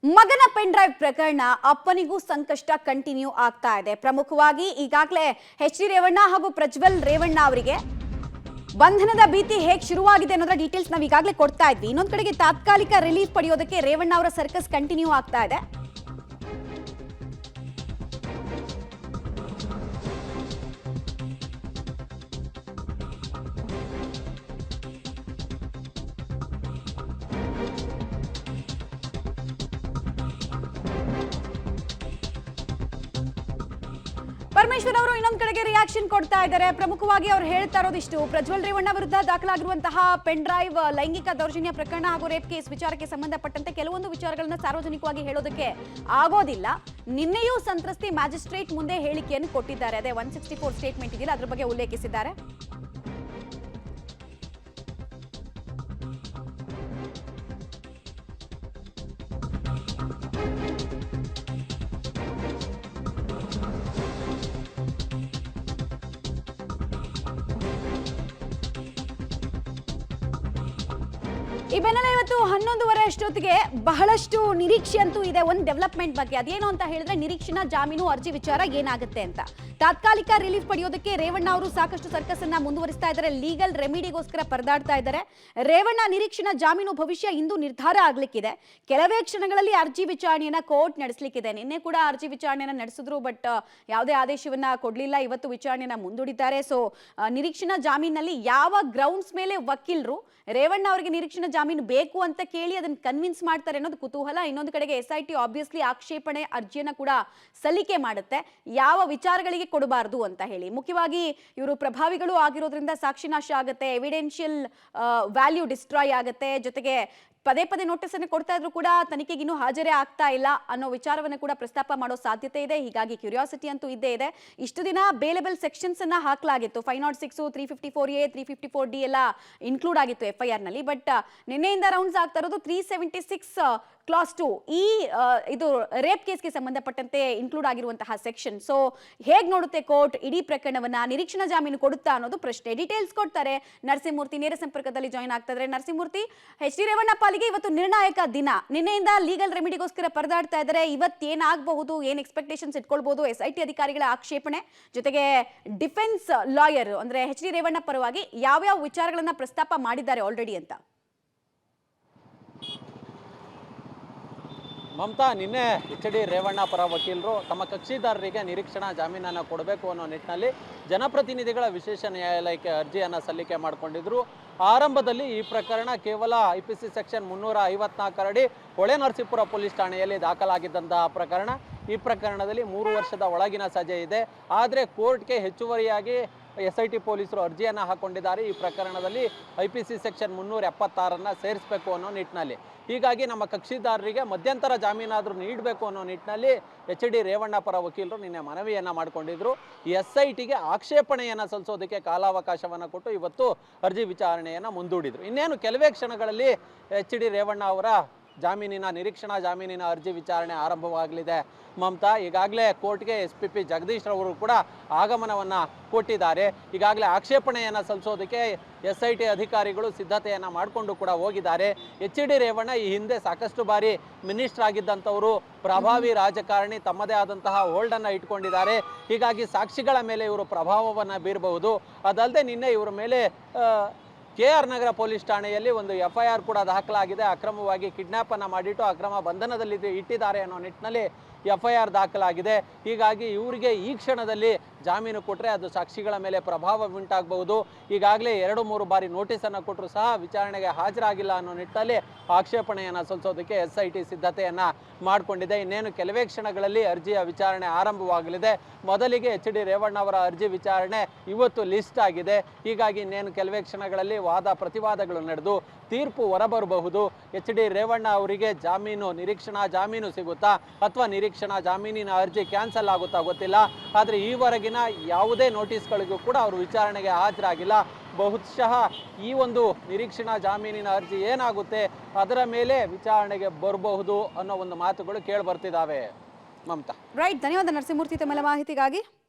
ಮಗನ pen drive ಪ್ರಕರಣ ಅಪ್ಪನಿಗೂ ಸಂಕಷ್ಟ ಕಂಟಿನ್ಯೂ ಆಗ್ತಾ ಇದೆ. ಪ್ರಮುಖವಾಗಿ ಈಗಾಗಲೇ ಎಚ್ ಡಿ ರೇವಣ್ಣ ಹಾಗೂ ಪ್ರಜ್ವಲ್ ರೇವಣ್ಣ ಅವರಿಗೆ ಬಂಧನದ ಭೀತಿ ಹೇಗೆ ಶುರುವಾಗಿದೆ ಅನ್ನೋದರ ಡೀಟೇಲ್ಸ್ ನಾವು ಈಗಾಗಲೇ ಕೊಡ್ತಾ ಇದ್ವಿ. ಇನ್ನೊಂದು ಕಡೆಗೆ ತಾತ್ಕಾಲಿಕ ರಿಲೀಫ್ ಪಡೆಯೋದಕ್ಕೆ ರೇವಣ್ಣ ಅವರ ಸರ್ಕಸ್ ಕಂಟಿನ್ಯೂ ಆಗ್ತಾ ಇದೆ. ಪರಮೇಶ್ವರ್ ಅವರು ಇನ್ನೊಂದು ಕಡೆಗೆ ರಿಯಾಕ್ಷನ್ ಕೊಡ್ತಾ ಇದ್ದಾರೆ. ಪ್ರಮುಖವಾಗಿ ಅವರು ಹೇಳ್ತಾ ಇರೋದಿಷ್ಟು, ಪ್ರಜ್ವಲ್ ರೇವಣ್ಣ ವಿರುದ್ಧ ದಾಖಲಾಗಿರುವಂತಹ ಪೆನ್ ಡ್ರೈವ್ ಲೈಂಗಿಕ ದೌರ್ಜನ್ಯ ಪ್ರಕರಣ ಹಾಗೂ ರೇಪ್ ಕೇಸ್ ವಿಚಾರಕ್ಕೆ ಸಂಬಂಧಪಟ್ಟಂತೆ ಕೆಲವೊಂದು ವಿಚಾರಗಳನ್ನ ಸಾರ್ವಜನಿಕವಾಗಿ ಹೇಳೋದಕ್ಕೆ ಆಗೋದಿಲ್ಲ. ನಿನ್ನೆಯೂ ಸಂತ್ರಸ್ತಿ ಮ್ಯಾಜಿಸ್ಟ್ರೇಟ್ ಮುಂದೆ ಹೇಳಿಕೆಯನ್ನು ಕೊಟ್ಟಿದ್ದಾರೆ. ಅದೇ 164 ಸ್ಟೇಟ್ಮೆಂಟ್ ಇದೆಯಲ್ಲ, ಅದ್ರ ಬಗ್ಗೆ ಉಲ್ಲೇಖಿಸಿದ್ದಾರೆ. ಈ ಬೆನ್ನಲ್ಲೇ ಇವತ್ತು 11:30 ಅಷ್ಟೊತ್ತಿಗೆ ಬಹಳಷ್ಟು ನಿರೀಕ್ಷೆ ಅಂತೂ ಇದೆ ಒಂದು ಡೆವಲಪ್ಮೆಂಟ್ ಬಗ್ಗೆ. ಅದೇನು ಅಂತ ಹೇಳಿದ್ರೆ, ನಿರೀಕ್ಷಣಾ ಜಾಮೀನು ಅರ್ಜಿ ವಿಚಾರ ಏನಾಗುತ್ತೆ ಅಂತ. ತಾತ್ಕಾಲಿಕ ರಿಲೀಫ್ ಪಡೆಯೋದಕ್ಕೆ ರೇವಣ್ಣ ಅವರು ಸಾಕಷ್ಟು ಸರ್ಕಸ್ ಅನ್ನ ಮುಂದುವರಿಸ್ತಾ ಇದ್ದಾರೆ. ಲೀಗಲ್ ರೆಮಿಡಿಗೋಸ್ಕರ ಪರದಾಡ್ತಾ ಇದ್ದಾರೆ. ರೇವಣ್ಣ ನಿರೀಕ್ಷಣಾ ಜಾಮೀನು ಭವಿಷ್ಯ ಇಂದು ನಿರ್ಧಾರ ಆಗ್ಲಿಕ್ಕಿದೆ. ಕೆಲವೇ ಕ್ಷಣಗಳಲ್ಲಿ ಅರ್ಜಿ ವಿಚಾರಣೆಯನ್ನ ಕೋರ್ಟ್ ನಡೆಸಲಿಕ್ಕಿದೆ. ನಿನ್ನೆ ಕೂಡ ಅರ್ಜಿ ವಿಚಾರಣೆಯನ್ನ ನಡೆಸಿದ್ರು, ಬಟ್ ಯಾವುದೇ ಆದೇಶವನ್ನ ಕೊಡ್ಲಿಲ್ಲ. ಇವತ್ತು ವಿಚಾರಣೆಯನ್ನ ಮುಂದೂಡಿದ್ದಾರೆ. ಸೊ ನಿರೀಕ್ಷಣಾ ಜಾಮೀನಲ್ಲಿ ಯಾವ ಗ್ರೌಂಡ್ಸ್ ಮೇಲೆ ವಕೀಲರು ರೇವಣ್ಣ ಅವರಿಗೆ ನಿರೀಕ್ಷಣಾ ಜಾಮೀನು ಬೇಕು ಅಂತ ಕೇಳಿ ಅದನ್ನ ಕನ್ವಿನ್ಸ್ ಮಾಡ್ತಾರೆ ಅನ್ನೋದು ಕುತೂಹಲ. ಇನ್ನೊಂದು ಕಡೆಗೆ SIT ಆಬ್ವಿಯಸ್ಲಿ ಆಕ್ಷೇಪಣೆ ಅರ್ಜಿಯನ್ನ ಕೂಡ ಸಲ್ಲಿಕೆ ಮಾಡುತ್ತೆ, ಯಾವ ವಿಚಾರಗಳಿಗೆ ಕೊಡಬಾರದು ಅಂತ ಹೇಳಿ. ಮುಖ್ಯವಾಗಿ ಇವರು ಪ್ರಭಾವಿಗಳು ಆಗಿರೋದ್ರಿಂದ ಸಾಕ್ಷಿನಾಶ ಆಗುತ್ತೆ, ಎವಿಡೆನ್ಷಿಯಲ್ ವ್ಯಾಲ್ಯೂ ಡಿಸ್ಟ್ರಾಯ್ ಆಗುತ್ತೆ. ಜೊತೆಗೆ ಪದೇ ಪದೇ ನೋಟಿಸ್ ಅನ್ನು ಕೊಡ್ತಾ ಇದ್ರು ಕೂಡ ತನಿಖೆಗೆ ಇನ್ನೂ ಹಾಜರೇ ಆಗ್ತಾ ಇಲ್ಲ ಅನ್ನೋ ವಿಚಾರವನ್ನು ಕೂಡ ಪ್ರಸ್ತಾಪ ಮಾಡೋ ಸಾಧ್ಯತೆ ಇದೆ. ಹೀಗಾಗಿ ಕ್ಯೂರಿಯಾಸಿಟಿ ಅಂತೂ ಇದ್ದೇ ಇದೆ. ಇಷ್ಟು ದಿನ ಬೇಲೆಬಲ್ ಸೆಕ್ಷನ್ಸ್ ಅನ್ನ ಹಾಕಲಾಗಿತ್ತು. 506, 354A, 354D ಎಲ್ಲ ಇನ್ಕ್ಲೂಡ್ ಆಗಿತ್ತು FIR ನಲ್ಲಿ. ಬಟ್ ನಿನ್ನೆಯಿಂದ ರೌಂಡ್ಸ್ ಆಗ್ತಾ ಇರೋದು 376 ಕ್ಲಾಸ್ 2 ಈ ಇದು ರೇಪ್ ಕೇಸ್ಗೆ ಸಂಬಂಧಪಟ್ಟಂತೆ ಇನ್ಕ್ಲೂಡ್ ಆಗಿರುವಂತಹ ಸೆಕ್ಷನ್. ಸೊ ಹೇಗೆ ನೋಡುತ್ತೆ ಕೋರ್ಟ್ ಇಡೀ ಪ್ರಕರಣವನ್ನ, ನಿರೀಕ್ಷಣಾ ಜಾಮೀನು ಕೊಡುತ್ತಾ ಅನ್ನೋದು ಪ್ರಶ್ನೆ. ಡೀಟೇಲ್ಸ್ ಕೊಡ್ತಾರೆ ನರಸಿಂಹಮೂರ್ತಿ, ನೇರ ಸಂಪರ್ಕದಲ್ಲಿ ಜಾಯಿನ್ ಆಗ್ತಾ ಇದ್ದಾರೆ. ನರಸಿಂಹಮೂರ್ತಿ, ಎಚ್ ಡಿ ರೇವಣ್ಣ ಪಾಲಿಗೆ ಇವತ್ತು ನಿರ್ಣಾಯಕ ದಿನ. ನಿನ್ನೆಯಿಂದ ಲೀಗಲ್ ರೆಮಿಡಿಗೋಸ್ಕರ ಪರದಾಡ್ತಾ ಇದ್ದಾರೆ. ಇವತ್ತೇನಾಗಬಹುದು, ಏನ್ ಎಕ್ಸ್ಪೆಕ್ಟೇಷನ್ಸ್ ಇಟ್ಕೊಳ್ಬಹುದು? SIT ಅಧಿಕಾರಿಗಳ ಆಕ್ಷೇಪಣೆ ಜೊತೆಗೆ ಡಿಫೆನ್ಸ್ ಲಾಯರ್ ಅಂದ್ರೆ ಎಚ್ ಡಿ ರೇವಣ್ಣ ಪರವಾಗಿ ಯಾವ್ಯಾವ ವಿಚಾರಗಳನ್ನ ಪ್ರಸ್ತಾಪ ಮಾಡಿದ್ದಾರೆ ಆಲ್ರೆಡಿ ಅಂತ? ಮಮತಾ, ನಿನ್ನೆ ಎಚ್ ಡಿ ರೇವಣ್ಣ ಪರ ವಕೀಲರು ತಮ್ಮ ಕಕ್ಷಿದಾರರಿಗೆ ನಿರೀಕ್ಷಣಾ ಜಾಮೀನನ್ನು ಕೊಡಬೇಕು ಅನ್ನೋ ನಿಟ್ಟಿನಲ್ಲಿ ಜನಪ್ರತಿನಿಧಿಗಳ ವಿಶೇಷ ನ್ಯಾಯಾಲಯಕ್ಕೆ ಅರ್ಜಿಯನ್ನು ಸಲ್ಲಿಕೆ ಮಾಡಿಕೊಂಡಿದ್ರು. ಆರಂಭದಲ್ಲಿ ಈ ಪ್ರಕರಣ ಕೇವಲ IPC ಸೆಕ್ಷನ್ 354 ಅಡಿ ಹೊಳೆನರಸೀಪುರ ಪೊಲೀಸ್ ಠಾಣೆಯಲ್ಲಿ ದಾಖಲಾಗಿದ್ದಂತಹ ಪ್ರಕರಣ. ಈ ಪ್ರಕರಣದಲ್ಲಿ 3 ವರ್ಷದ ಒಳಗಿನ ಸಜೆ ಇದೆ. ಆದರೆ ಕೋರ್ಟ್ಗೆ ಹೆಚ್ಚುವರಿಯಾಗಿ SIT ಪೊಲೀಸರು ಅರ್ಜಿಯನ್ನು ಹಾಕೊಂಡಿದ್ದಾರೆ. ಈ ಪ್ರಕರಣದಲ್ಲಿ IPC ಸೆಕ್ಷನ್ 376 ಸೇರಿಸಬೇಕು ಅನ್ನೋ ನಿಟ್ಟಿನಲ್ಲಿ. ಹೀಗಾಗಿ ನಮ್ಮ ಕಕ್ಷಿದಾರರಿಗೆ ಮಧ್ಯಂತರ ಜಾಮೀನಾದರೂ ನೀಡಬೇಕು ಅನ್ನೋ ನಿಟ್ಟಿನಲ್ಲಿ ಎಚ್ ಡಿ ರೇವಣ್ಣ ಪರ ವಕೀಲರು ನಿನ್ನೆ ಮನವಿಯನ್ನು ಮಾಡಿಕೊಂಡಿದ್ರು. SITಗೆ ಆಕ್ಷೇಪಣೆಯನ್ನು ಸಲ್ಲಿಸೋದಕ್ಕೆ ಕಾಲಾವಕಾಶವನ್ನು ಕೊಟ್ಟು ಇವತ್ತು ಅರ್ಜಿ ವಿಚಾರಣೆಯನ್ನು ಮುಂದೂಡಿದರು. ಇನ್ನೇನು ಕೆಲವೇ ಕ್ಷಣಗಳಲ್ಲಿ ಎಚ್ ಡಿ ರೇವಣ್ಣ ಅವರ ನಿರೀಕ್ಷಣಾ ಜಾಮೀನಿನ ಅರ್ಜಿ ವಿಚಾರಣೆ ಆರಂಭವಾಗಲಿದೆ. ಮಮತಾ, ಈಗಾಗಲೇ ಕೋರ್ಟ್ಗೆ SPP ಜಗದೀಶ್ ರವರು ಕೂಡ ಆಗಮನವನ್ನು ಕೊಟ್ಟಿದ್ದಾರೆ. ಈಗಾಗಲೇ ಆಕ್ಷೇಪಣೆಯನ್ನು ಸಲ್ಲಿಸೋದಕ್ಕೆ SIT ಅಧಿಕಾರಿಗಳು ಸಿದ್ಧತೆಯನ್ನು ಮಾಡಿಕೊಂಡು ಕೂಡ ಹೋಗಿದ್ದಾರೆ. ಎಚ್ ಡಿ ರೇವಣ್ಣ ಈ ಹಿಂದೆ ಸಾಕಷ್ಟು ಬಾರಿ ಮಿನಿಸ್ಟರ್ ಆಗಿದ್ದಂಥವರು, ಪ್ರಭಾವಿ ರಾಜಕಾರಣಿ, ತಮ್ಮದೇ ಆದಂತಹ ಹೋಲ್ಡನ್ನು ಇಟ್ಕೊಂಡಿದ್ದಾರೆ. ಹೀಗಾಗಿ ಸಾಕ್ಷಿಗಳ ಮೇಲೆ ಇವರು ಪ್ರಭಾವವನ್ನು ಬೀರಬಹುದು. ಅದಲ್ಲದೆ ನಿನ್ನೆ ಇವರ ಮೇಲೆ KR ನಗರ ಪೊಲೀಸ್ ಠಾಣೆಯಲ್ಲಿ ಒಂದು FIR ಕೂಡ ದಾಖಲಾಗಿದೆ. ಅಕ್ರಮವಾಗಿ ಕಿಡ್ನಾಪ್ ಅನ್ನು ಮಾಡಿಟ್ಟು ಅಕ್ರಮ ಬಂಧನದಲ್ಲಿ ಇಟ್ಟಿದ್ದಾರೆ ಅನ್ನೋ ನಿಟ್ಟಿನಲ್ಲಿ FIR ದಾಖಲಾಗಿದೆ. ಹೀಗಾಗಿ ಇವರಿಗೆ ಈ ಕ್ಷಣದಲ್ಲಿ ಜಾಮೀನು ಕೊಟ್ಟರೆ ಅದು ಸಾಕ್ಷಿಗಳ ಮೇಲೆ ಪ್ರಭಾವ ಉಂಟಾಗಬಹುದು. ಈಗಾಗಲೇ 2-3 ಬಾರಿ ನೋಟಿಸನ್ನು ಕೊಟ್ಟರು ಸಹ ವಿಚಾರಣೆಗೆ ಹಾಜರಾಗಿಲ್ಲ ಅನ್ನೋ ನಿಟ್ಟಿನಲ್ಲಿ ಆಕ್ಷೇಪಣೆಯನ್ನು ಸಲ್ಲಿಸೋದಕ್ಕೆ SIT ಸಿದ್ಧತೆಯನ್ನು ಮಾಡಿಕೊಂಡಿದೆ. ಇನ್ನೇನು ಕೆಲವೇ ಕ್ಷಣಗಳಲ್ಲಿ ಅರ್ಜಿಯ ವಿಚಾರಣೆ ಆರಂಭವಾಗಲಿದೆ. ಮೊದಲಿಗೆ ಎಚ್ ಡಿ ರೇವಣ್ಣ ಅವರ ಅರ್ಜಿ ವಿಚಾರಣೆ ಇವತ್ತು ಲಿಸ್ಟ್ ಆಗಿದೆ. ಹೀಗಾಗಿ ಇನ್ನೇನು ಕೆಲವೇ ಕ್ಷಣಗಳಲ್ಲಿ ವಾದ ಪ್ರತಿವಾದಗಳು ನಡೆದು ತೀರ್ಪು ಹೊರಬರಬಹುದು. ಎಚ್ ಡಿ ರೇವಣ್ಣ ಅವರಿಗೆ ನಿರೀಕ್ಷಣಾ ಜಾಮೀನು ಸಿಗುತ್ತಾ ಅಥವಾ ನಿರೀಕ್ಷಣಾ ಜಾಮೀನಿನ ಅರ್ಜಿ ಕ್ಯಾನ್ಸಲ್ ಆಗುತ್ತಾ ಗೊತ್ತಿಲ್ಲ. ಆದರೆ ಈವರೆಗಿನ ಯಾವುದೇ ನೋಟಿಸ್ಗಳಿಗೂ ಕೂಡ ಅವರು ವಿಚಾರಣೆಗೆ ಹಾಜರಾಗಿಲ್ಲ. ಬಹುಶಃ ಈ ಒಂದು ನಿರೀಕ್ಷಣಾ ಜಾಮೀನಿನ ಅರ್ಜಿ ಏನಾಗುತ್ತೆ ಅದರ ಮೇಲೆ ವಿಚಾರಣೆಗೆ ಬರಬಹುದು ಅನ್ನೋ ಒಂದು ಮಾತುಗಳು ಕೇಳಿ ಬರ್ತಿದ್ದಾವೆ. ಮಮತಾ, ರೈಟ್, ಧನ್ಯವಾದ ನರಸಿಂಹಮೂರ್ತಿ ತಮ್ಮೆಲ್ಲ ಮಾಹಿತಿಗಾಗಿ.